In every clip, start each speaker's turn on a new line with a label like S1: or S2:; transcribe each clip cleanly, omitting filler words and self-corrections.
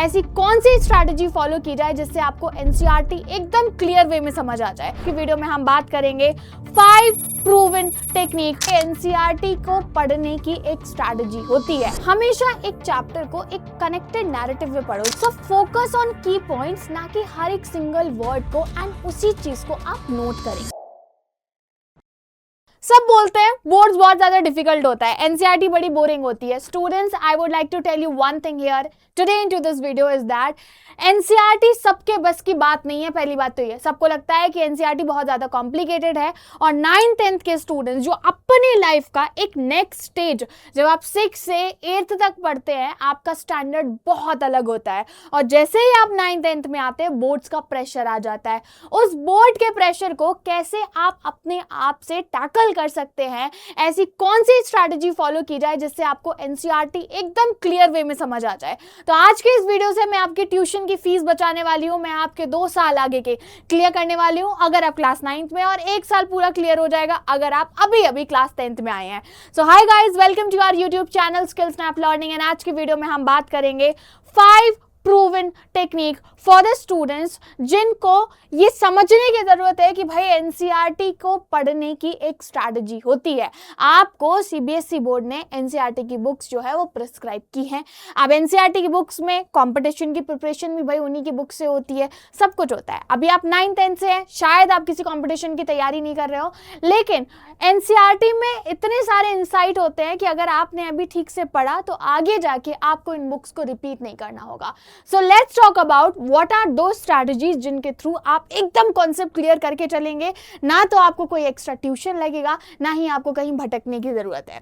S1: ऐसी कौन सी strategy follow की जाए जिससे आपको एनसीईआरटी एकदम क्लियर वे में समझ आ जाए। कि वीडियो में हम बात करेंगे 5 प्रूवन टेक्निक। एनसीईआरटी को पढ़ने की एक स्ट्रैटेजी होती है, हमेशा एक चैप्टर को एक कनेक्टेड नैरेटिव में पढ़ो। सो फोकस ऑन की पॉइंट्स, ना कि हर एक सिंगल वर्ड को, एंड उसी चीज को आप नोट करें। सब बोलते हैं बोर्ड्स बहुत ज्यादा डिफिकल्ट होता है, एनसीईआरटी बड़ी बोरिंग होती है। Students, I would like to tell you one thing here today into this video is that NCERT सबके बस की बात नहीं है। पहली बात तो ये, सबको लगता है कि एनसीईआरटी बहुत ज्यादा कॉम्प्लिकेटेड है, और 9th 10th के स्टूडेंट्स जो अपनी लाइफ का एक नेक्स्ट स्टेज, जब आप 6 से 8th तक पढ़ते हैं, आपका स्टैंडर्ड बहुत अलग होता है, और जैसे ही आप 9th 10th में आते हैं बोर्ड्स का प्रेशर आ जाता है। उस बोर्ड के प्रेशर को कैसे आप अपने आप से टैकल कर सकते हैं, ऐसी कौन सी स्ट्रैटेजी फॉलो की जाए जिससे आपको एनसीईआरटी एकदम क्लियर वे में समझ आ जाए। तो आज के इस वीडियो से मैं आपकी ट्यूशन की फीस बचाने वाली हूं, मैं आपके 2 साल आगे के क्लियर करने वाली हूं अगर आप क्लास 9th में, और 1 साल पूरा क्लियर हो जाएगा अगर आप अभी क्लास 10th में आए हैं। So hi guys, welcome to our YouTube channel Skillsnap learning, and आज की वीडियो में हम बात करेंगे 5 proven technique for the students जिनको ये समझने की जरूरत है कि भाई एनसीईआरटी को पढ़ने की एक स्ट्रैटेजी होती है। आपको सीबीएसई बोर्ड ने एनसीईआरटी की बुक्स जो है वो प्रिस्क्राइब की हैं। अब एनसीईआरटी की बुक्स में कंपटीशन की प्रिपरेशन भी भाई उन्हीं की बुक से होती है, सब कुछ होता है। अभी आप 9th 10th से हैं, शायद आप किसी कंपटीशन की तैयारी नहीं कर रहे हो, लेकिन एनसीईआरटी में इतने सारे इंसाइट होते हैं कि अगर आपने अभी ठीक से पढ़ा तो आगे जाके आपको इन बुक्स को रिपीट नहीं करना होगा। So let's talk about what are those strategies जिनके थ्रू आप एकदम कॉन्सेप्ट क्लियर करके चलेंगे, ना तो आपको कोई एक्स्ट्रा ट्यूशन लगेगा, ना ही आपको कहीं भटकने की जरूरत है।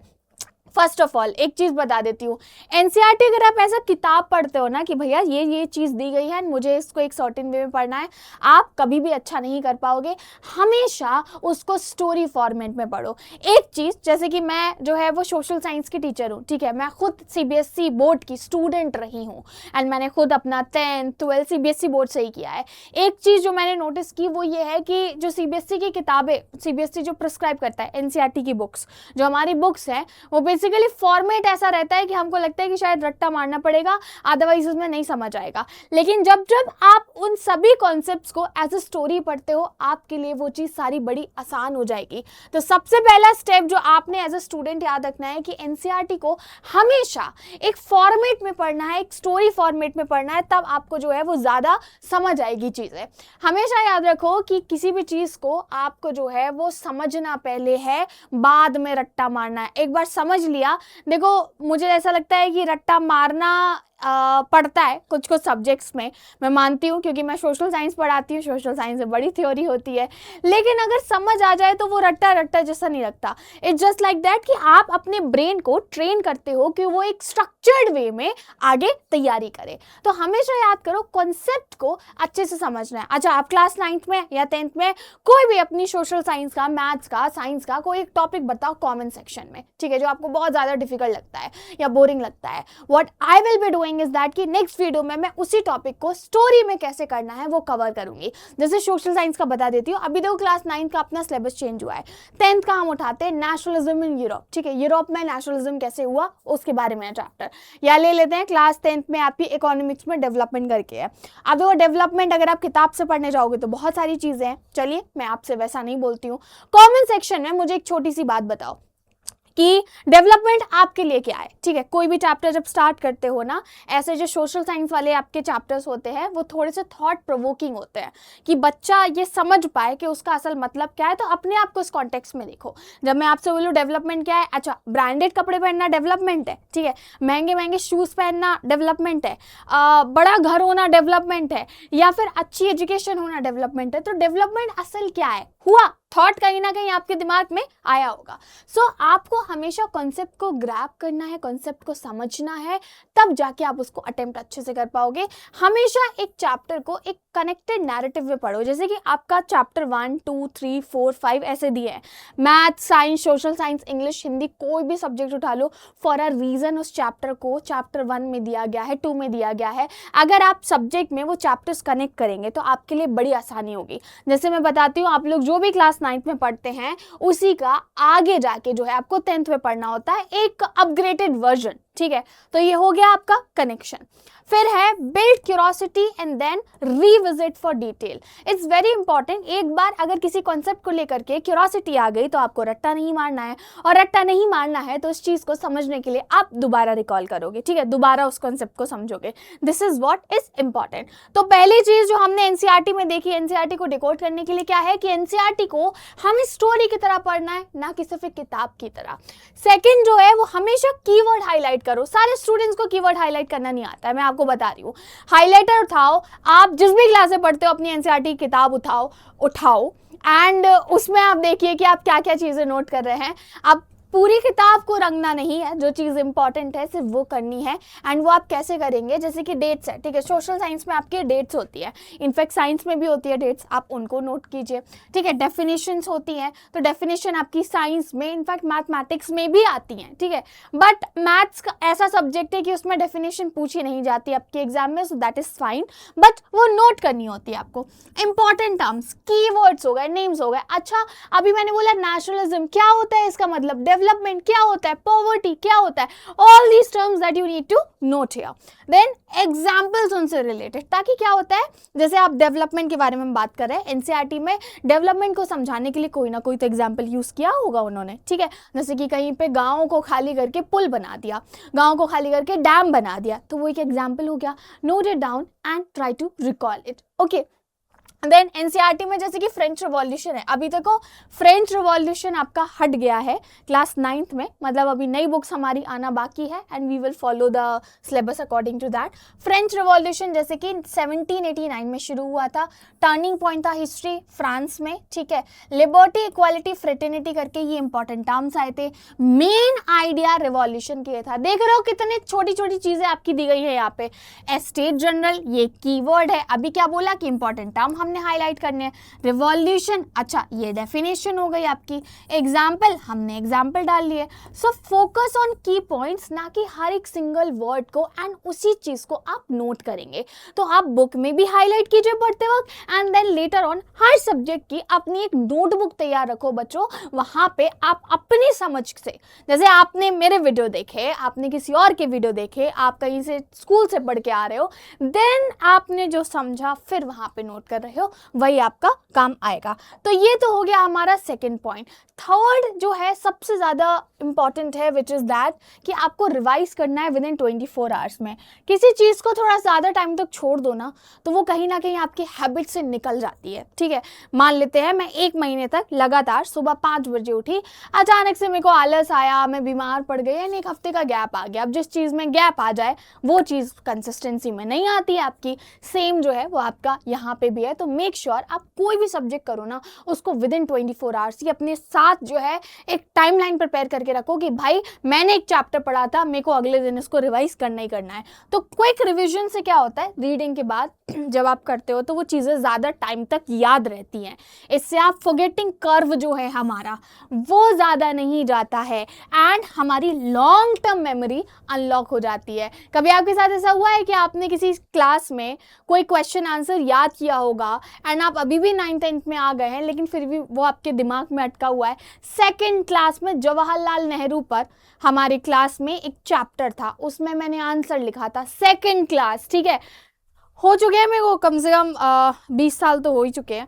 S1: फर्स्ट ऑफ ऑल एक चीज बता देती हूँ, एनसीईआरटी अगर आप ऐसा किताब पढ़ते हो ना कि भैया ये चीज दी गई है, मुझे इसको एक सर्टेन वे में पढ़ना है, आप कभी भी अच्छा नहीं कर पाओगे। हमेशा उसको स्टोरी फॉर्मेट में पढ़ो। एक चीज, जैसे कि मैं जो है वो सोशल साइंस की टीचर हूँ, ठीक है, मैं खुद सीबीएसई बोर्ड की स्टूडेंट रही हूँ, एंड मैंने खुद अपना 10th 12th सीबीएसई बोर्ड से ही किया है। एक चीज जो मैंने नोटिस की वो ये है कि जो सीबीएसई की किताबें, सीबीएसई जो प्रिस्क्राइब करता है, एनसीईआरटी की बुक्स, जो हमारी बुक्स हैं, वो बेसिकली फॉर्मेट ऐसा रहता है कि हमको लगता है कि शायद रट्टा मारना पड़ेगा, अदरवाइज उसमें नहीं समझ आएगा। लेकिन जब आप उन सभी कॉन्सेप्ट्स को एज अ स्टोरी पढ़ते हो, आपके लिए वो चीज सारी बड़ी आसान हो जाएगी। तो सबसे पहला स्टेप जो आपने एज अ स्टूडेंट याद रखना है कि एनसीईआरटी को हमेशा एक फॉर्मेट में पढ़ना है, एक स्टोरी फॉर्मेट में पढ़ना है, तब आपको जो है वो ज्यादा समझ आएगी चीजें। हमेशा याद रखो कि किसी भी चीज को आपको जो है वो समझना पहले है, बाद में रट्टा मारना है। एक बार समझ लिया, देखो मुझे ऐसा लगता है कि रट्टा मारना पड़ता है कुछ सब्जेक्ट्स में, मैं मानती हूँ, क्योंकि मैं सोशल साइंस पढ़ाती हूँ, सोशल साइंस में बड़ी थ्योरी होती है, लेकिन अगर समझ आ जाए तो वो रट्टा जैसा नहीं लगता। इट्स जस्ट लाइक दैट कि आप अपने ब्रेन को ट्रेन करते हो कि वो एक स्ट्रक्चर्ड वे में आगे तैयारी करे। तो हमेशा याद करो कॉन्सेप्ट को अच्छे से समझना है। अच्छा, आप क्लास 9th में या 10th में कोई भी अपनी सोशल साइंस का, मैथ्स का, साइंस का कोई एक टॉपिक बताओ कॉमेंट सेक्शन में, ठीक है, जो आपको बहुत ज्यादा डिफिकल्ट लगता है या बोरिंग लगता है। What I will be doing is that कि नेक्स्ट वीडियो में मैं उसी टॉपिक को स्टोरी में कैसे करना है वो कवर करूंगी। जैसे सोशल साइंस का बता देती हूँ। अभी देखो क्लास 9th का अपना सिलेबस चेंज हुआ है, 10th का हम उठाते हैं नेशनलिज्म इन यूरोप, ठीक है, यूरोप में नेशनलिज्म कैसे हुआ उसके बारे में चैप्टर, या ले लेते हैं क्लास 10th में आपकी इकोनॉमिक्स में डेवलपमेंट करके है। अब देखो डेवलपमेंट अगर आप किताब से पढ़ने जाओगे तो बहुत सारी चीजें हैं, चलिए मैं आपसे वैसा नहीं बोलती हूँ। कमेंट सेक्शन में मुझे एक छोटी सी बात बताओ कि डेवलपमेंट आपके लिए क्या है, ठीक है। कोई भी चैप्टर जब स्टार्ट करते हो ना, ऐसे जो सोशल साइंस वाले आपके चैप्टर्स होते हैं वो थोड़े से थॉट प्रोवोकिंग होते हैं कि बच्चा ये समझ पाए कि उसका असल मतलब क्या है। तो अपने आप को इस कॉन्टेक्स्ट में देखो। जब मैं आपसे बोलूँ डेवलपमेंट क्या है, अच्छा ब्रांडेड कपड़े पहनना डेवलपमेंट है, ठीक है, महंगे शूज पहनना डेवलपमेंट है, बड़ा घर होना डेवलपमेंट है, या फिर अच्छी एजुकेशन होना डेवलपमेंट है। तो डेवलपमेंट असल क्या है, हुआ थॉट कहीं ना कहीं आपके दिमाग में आया होगा। सो आपको हमेशा कॉन्सेप्ट को ग्रैब करना है, कॉन्सेप्ट को समझना है, तब जाके आप उसको अटेम्प्ट अच्छे से कर पाओगे। हमेशा एक चैप्टर को एक कनेक्टेड नैरेटिव में पढ़ो, जैसे कि आपका चैप्टर 1 2 3 4 5 ऐसे दिए हैं, math, science, social science, English, Hindi, कोई भी सब्जेक्ट उठा लो, फॉर अ रीजन उस चैप्टर को चैप्टर 1 में दिया गया है, 2 में दिया गया है। अगर आप सब्जेक्ट में वो चैप्टर्स कनेक्ट करेंगे तो आपके लिए बड़ी आसानी होगी। जैसे मैं बताती हूँ, आप लोग जो भी क्लास 9th में पढ़ते हैं उसी का आगे जाके जो है आपको 10th में पढ़ना होता है, एक अपग्रेडेड वर्जन, ठीक है, तो ये हो गया आपका कनेक्शन। फिर है build curiosity and then revisit for detail. It's very important. एक बार अगर किसी कॉन्सेप्ट को लेकर के क्यूरोसिटी आ गई तो आपको रट्टा नहीं मारना है, और रट्टा नहीं मारना है तो इस चीज को समझने के लिए आप दोबारा रिकॉल करोगे, ठीक है, दोबारा उस कॉन्सेप्ट को समझोगे। This is what is important. तो पहली चीज जो हमने एनसीईआरटी में देखी, एनसीईआरटी को डिकोड करने के लिए क्या है कि एनसीईआरटी को हमें स्टोरी की तरह पढ़ना है, ना कि सिर्फ एक किताब की तरह। सेकंड जो है वो हमेशा कीवर्ड हाईलाइट करो। सारे स्टूडेंट्स को कीवर्ड हाईलाइट करना नहीं आता है, मैं आपको बता रही हूँ। हाइलाइटर उठाओ, आप जिस भी क्लास में पढ़ते हो अपनी एनसीईआरटी किताब उठाओ एंड उसमें आप देखिए कि आप क्या क्या चीजें नोट कर रहे हैं। आप पूरी किताब को रंगना नहीं है, जो चीज़ इंपॉर्टेंट है सिर्फ वो करनी है। एंड वो आप कैसे करेंगे, जैसे कि डेट्स है, ठीक है, सोशल साइंस में आपकी डेट्स होती है, इनफैक्ट साइंस में भी होती है डेट्स, आप उनको नोट कीजिए, ठीक है। डेफिनेशंस होती हैं, तो डेफिनेशन आपकी साइंस में, इनफैक्ट मैथमेटिक्स में भी आती हैं, ठीक है। बट मैथ्स का ऐसा सब्जेक्ट है कि उसमें डेफिनेशन पूछी नहीं जाती आपके एग्जाम में, so that is fine, but वो नोट करनी होती है आपको। इंपॉर्टेंट टर्म्स, कीवर्ड्स हो गए, नेम्स हो गए। अच्छा, अभी मैंने बोला नेशनलिज्म, क्या होता है इसका मतलब, डेवलपमेंट क्या होता है, पॉवर्टी क्या होता है, all these terms that you need to note here. Then examples उनसे रिलेटेड, ताकि क्या होता है, जैसे आप डेवलपमेंट के बारे में बात कर रहे हैं, एनसीईआरटी में डेवलपमेंट को समझाने के लिए कोई ना कोई तो एग्जांपल यूज किया होगा उन्होंने, ठीक है। जैसे कि कहीं पे गाँव को खाली करके पुल बना दिया, गाँव को खाली करके डैम बना दिया, तो वो एक एग्जाम्पल हो गया। Note it down and try to recall it, okay. Then NCERT में जैसे कि फ्रेंच रिवॉल्यूशन है, अभी देखो फ्रेंच रिवॉल्यूशन आपका हट गया है क्लास 9th में, मतलब अभी नई बुक्स हमारी आना बाकी है and we will follow the syllabus according to that. French revolution जैसे कि 1789 में शुरू हुआ था, टर्निंग पॉइंट था हिस्ट्री फ्रांस में, ठीक है। लिबर्टी, इक्वालिटी, फ्रेटर्निटी करके ये इंपॉर्टेंट टर्म्स आए थे। मेन आइडिया रिवॉल्यूशन के था, देख रहे हो कितनी छोटी छोटी चीजें आपकी दी गई है यहाँ पे। एस्टेट जनरल ये कीवर्ड है, अभी क्या बोला कि इंपॉर्टेंट टर्म हमने हाईलाइट करने हैं। रिवॉल्यूशन, अच्छा ये डेफिनेशन हो गई आपकी। एग्जाम्पल, हमने एग्जाम्पल डाल लिए। सो फोकस ऑन की पॉइंट्स, ना कि हर एक सिंगल वर्ड को, एंड उसी चीज को आप नोट करेंगे। तो आप बुक में भी हाईलाइट कीजिए पढ़ते वक्त, एंड देन लेटर ऑन हर सब्जेक्ट की अपनी एक नोटबुक तैयार रखो बच्चों। वहां पे आप अपनी समझ से, जैसे आपने मेरे वीडियो देखे, आपने किसी और के वीडियो देखे, आप कहीं से स्कूल से पढ़ के आ रहे हो, देन आपने जो समझा फिर वहां पे नोट कर रहे हो, वही आपका काम आएगा। तो ये तो हो गया हमारा सेकंड पॉइंट। थर्ड जो है सबसे ज्यादा इंपॉर्टेंट है, विच इज दैट कि आपको रिवाइज करना है विद इन 24 आवर्स में। किसी चीज को थोड़ा ज्यादा टाइम तक छोड़ दो ना, तो वो कहीं ना कहीं आपकी हैबिट से निकल जाती है, ठीक है। मान लेते हैं मैं 1 महीने तक लगातार सुबह 5 बजे उठी, अचानक से मेरे को आलस आया, मैं बीमार पड़ गई, यानी 1 हफ्ते का गैप आ गया। अब जिस चीज में गैप आ जाए वो चीज कंसिस्टेंसी में नहीं आती है आपकी। सेम जो है वो आपका यहाँ पे भी है। तो मेक श्योर आप कोई भी सब्जेक्ट करो ना, उसको विद इन 24 आवर्स ही अपने साथ जो है एक टाइमलाइन प्रिपेयर करके रखो कि भाई मैंने एक चैप्टर पढ़ा था, मेरे को अगले दिन इसको रिवाइज करना ही करना है। तो क्विक रिवीजन से क्या होता है, रीडिंग के बाद जब आप करते हो तो वो चीजें ज्यादा टाइम तक याद रहती हैं। इससे आप फॉरगेटिंग कर्व जो है हमारा वो ज्यादा नहीं जाता है, एंड हमारी लॉन्ग टर्म मेमोरी अनलॉक हो जाती है। कभी आपके साथ ऐसा हुआ है कि आपने किसी क्लास में कोई क्वेश्चन आंसर याद किया होगा एंड आप अभी भी 9th 10th में आ गए हैं, लेकिन फिर भी वो आपके दिमाग में अटका हुआ है। सेकंड क्लास में जवाहरलाल नेहरू पर हमारी क्लास में एक चैप्टर था, उसमें मैंने आंसर लिखा था, सेकंड क्लास, ठीक है। हो चुके हैं मेरे को कम से कम 20 साल तो हो ही चुके हैं,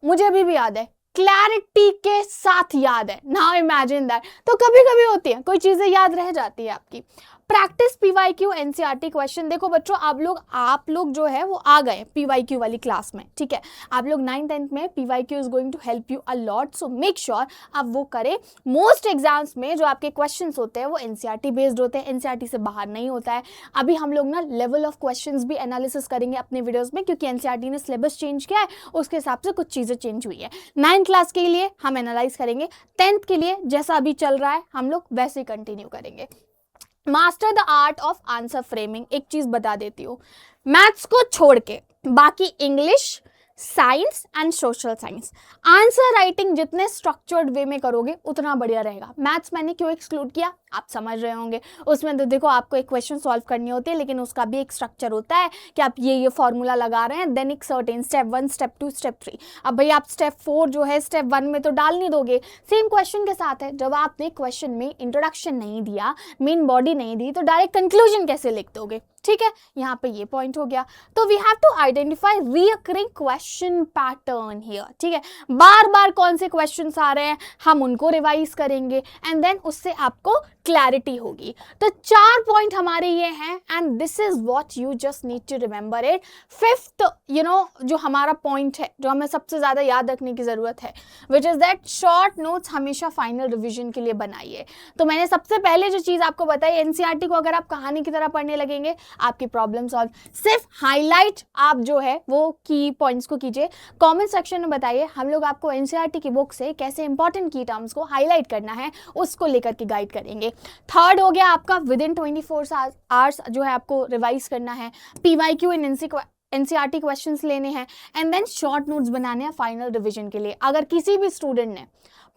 S1: मुझे अभी भी याद है, क्लैरिटी के साथ याद है। Now imagine that. तो कभी कभी होती है कोई चीजें याद रह जाती है आपकी। Practice PYQ NCERT question. देखो बच्चों, आप लोग जो है वो आ गए पीवाईक्यू वाली क्लास में, ठीक है। आप लोग 9th 10th में PYQ is going to help you a lot, so make sure आप वो करें। मोस्ट एग्जाम्स में जो आपके क्वेश्चंस होते हैं वो एनसीईआरटी बेस्ड होते हैं, एनसीईआरटी से बाहर नहीं होता है। अभी हम लोग ना लेवल ऑफ क्वेश्चंस भी एनालिसिस करेंगे अपने वीडियोस में, क्योंकि एनसीईआरटी ने सिलेबस चेंज किया है, उसके हिसाब से कुछ चीजें चेंज हुई है। 9th क्लास के लिए हम एनालाइज करेंगे, 10th के लिए जैसा अभी चल रहा है हम लोग वैसे ही कंटिन्यू करेंगे। Master the art of answer framing. एक चीज बता देती हूँ, मैथ्स को छोड़ के बाकी English, science and social science. Answer writing जितने स्ट्रक्चर्ड वे में करोगे उतना बढ़िया रहेगा। मैथ्स मैंने क्यों एक्सक्लूड किया आप समझ रहे होंगे, उसमें तो देखो आपको एक क्वेश्चन सॉल्व करनी होती है, लेकिन उसका भी एक स्ट्रक्चर होता है कि आप ये फॉर्मूला लगा रहे हैं, देन एक सर्टेन स्टेप 1 स्टेप 2 स्टेप 3। अब भाई आप स्टेप 4 जो है स्टेप 1 में तो डाल नहीं दोगे। सेम क्वेश्चन के साथ है, जब आपने क्वेश्चन में इंट्रोडक्शन नहीं दिया, मेन बॉडी नहीं दी, तो डायरेक्ट कंक्लूजन कैसे लिख दोगे? ठीक है, यहाँ पे ये पॉइंट हो गया। तो we have to identify recurring question pattern here. ठीक है, बार बार कौन से क्वेश्चंस आ रहे हैं हम उनको रिवाइज करेंगे एंड देन उससे आपको क्लैरिटी होगी। तो 4 पॉइंट हमारे ये हैं and this is what you just need to remember it. Fifth जो हमारा पॉइंट है, जो हमें सबसे ज्यादा याद रखने की जरूरत है, which is that short notes हमेशा फाइनल रिविजन के लिए बनाइए। तो मैंने सबसे पहले जो चीज आपको बताई, एनसीईआरटी को अगर आप कहानी की तरह पढ़ने लगेंगे आपकी प्रॉब्लम सॉल्व। सिर्फ हाईलाइट आप जो है वो की पॉइंट्स को कीजिए। कमेंट सेक्शन में बताइए हम लोग आपको एनसीईआरटी की बुक से कैसे इंपॉर्टेंट की टर्म्स को हाईलाइट करना है, उसको लेकर के गाइड करेंगे। थर्ड हो गया आपका विद इन 24 आवर्स जो है आपको रिवाइज करना है, पीवाईक्यू इन एनसीईआरटी क्वेश्चंस लेने हैं एंड देन शॉर्ट नोट्स बनाने हैं फाइनल रिवीजन के लिए। अगर किसी भी स्टूडेंट ने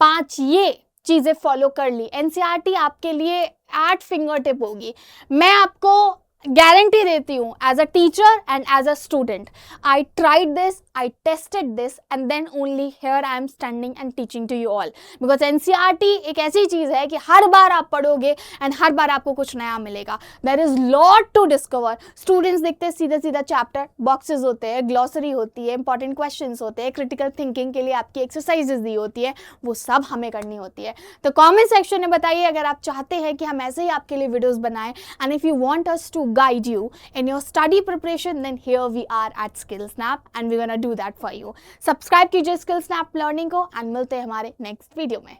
S1: 5 ये चीजें फॉलो कर ली, एनसीईआरटी आपके लिए एट फिंगर टिप होगी। मैं आपको गारंटी देती हूँ as a teacher and as a student, I tried this, I tested this and then only here I am standing and teaching to you all. Because NCERT एक ऐसी चीज है कि हर बार आप पढ़ोगे एंड हर बार आपको कुछ नया मिलेगा। There is lot to discover. Students देखते हैं सीधा सीधा चैप्टर, बॉक्सेस होते हैं, ग्लॉसरी होती है, इंपॉर्टेंट क्वेश्चंस होते हैं, क्रिटिकल थिंकिंग के लिए आपकी एक्सरसाइजेस दी होती है, वो सब हमें करनी होती है। तो कॉमेंट सेक्शन में बताइए अगर आप चाहते हैं कि हम ऐसे ही आपके लिए वीडियोज बनाएं and if you want us to guide you in your study preparation, then here we are at SkillSnap and we're gonna do that for you. Subscribe कीजिए SkillSnap Learning को and मिलते हैं हमारे next video में।